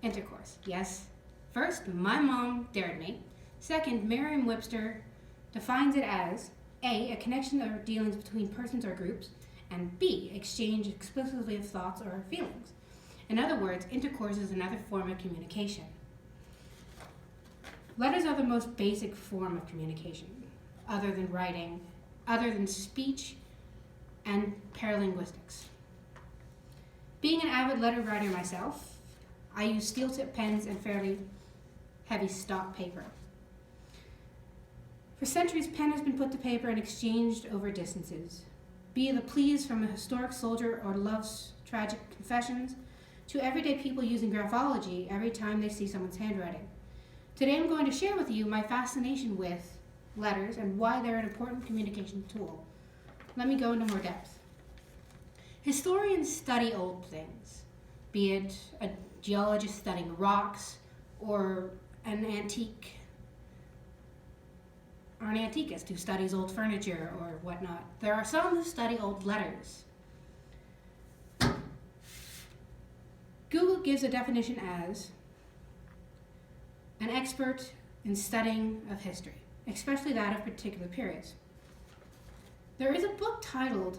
Intercourse, yes. First, my mom dared me. Second, Merriam-Webster defines it as A, a connection or dealings between persons or groups, and B, exchange exclusively of thoughts or feelings. In other words, intercourse is another form of communication. Letters are the most basic form of communication, other than writing, other than speech, and paralinguistics. Being an avid letter writer myself, I use steel-tip pens and fairly heavy stock paper. For centuries, pen has been put to paper and exchanged over distances, be it the pleas from a historic soldier or love's tragic confessions, to everyday people using graphology every time they see someone's handwriting. Today I'm going to share with you my fascination with letters and why they're an important communication tool. Let me go into more depth. Historians study old things, be it a geologist studying rocks or an antiquist who studies old furniture or whatnot. There are some who study old letters. Google gives a definition as an expert in studying of history, especially that of particular periods. There is a book titled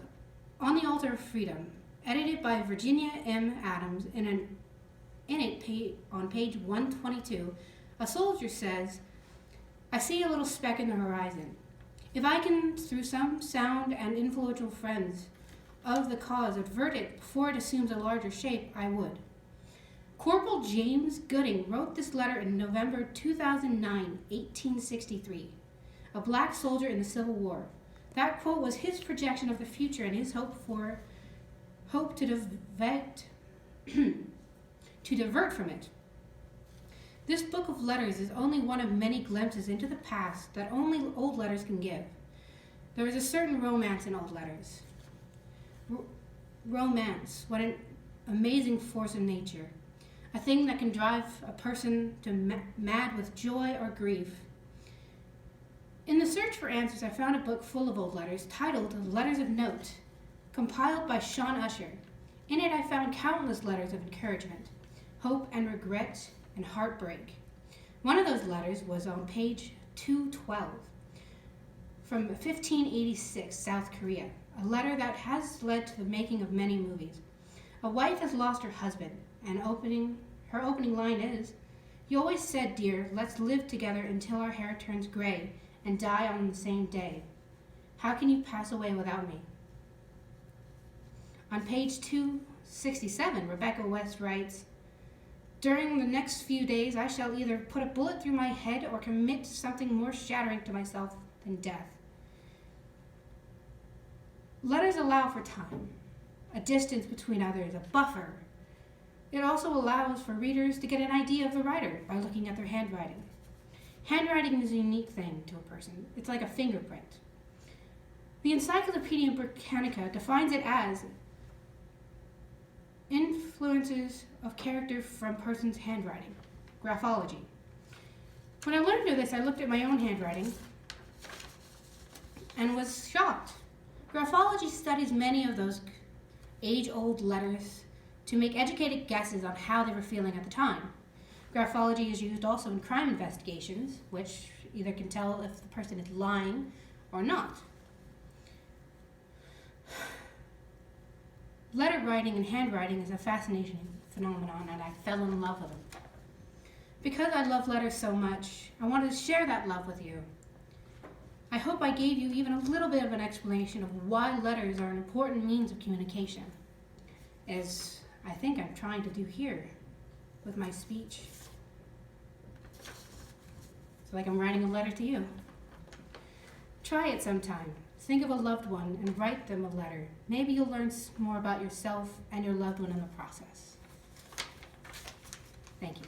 On the Altar of Freedom, edited by Virginia M. Adams. On page 122, a soldier says, "I see a little speck in the horizon. If I can, through some sound and influential friends of the cause, avert it before it assumes a larger shape, I would." Corporal James Gooding wrote this letter in November 2009, 1863, a black soldier in the Civil War. That quote was his projection of the future and his hope to divert from it. This book of letters is only one of many glimpses into the past that only old letters can give. There is a certain romance in old letters. Romance, what an amazing force of nature. A thing that can drive a person to mad with joy or grief. In the search for answers, I found a book full of old letters titled Letters of Note, compiled by Sean Usher. In it, I found countless letters of encouragement, hope and regret, and heartbreak. One of those letters was on page 212 from 1586, South Korea, a letter that has led to the making of many movies. A wife has lost her husband, and her opening line is, "You always said, dear, let's live together until our hair turns gray and die on the same day. How can you pass away without me?" On page 267, Rebecca West writes, "During the next few days, I shall either put a bullet through my head or commit something more shattering to myself than death." Letters allow for time, a distance between others, a buffer. It also allows for readers to get an idea of the writer by looking at their handwriting. Handwriting is a unique thing to a person. It's like a fingerprint. The Encyclopedia Britannica defines it as influences of character from person's handwriting, graphology. When I learned of this, I looked at my own handwriting and was shocked. Graphology studies many of those age-old letters to make educated guesses on how they were feeling at the time. Graphology is used also in crime investigations, which either can tell if the person is lying or not. Letter writing and handwriting is a fascinating phenomenon, and I fell in love with them. Because I love letters so much, I wanted to share that love with you. I hope I gave you even a little bit of an explanation of why letters are an important means of communication, as I think I'm trying to do here with my speech. It's like I'm writing a letter to you. Try it sometime. Think of a loved one and write them a letter. Maybe you'll learn more about yourself and your loved one in the process. Thank you.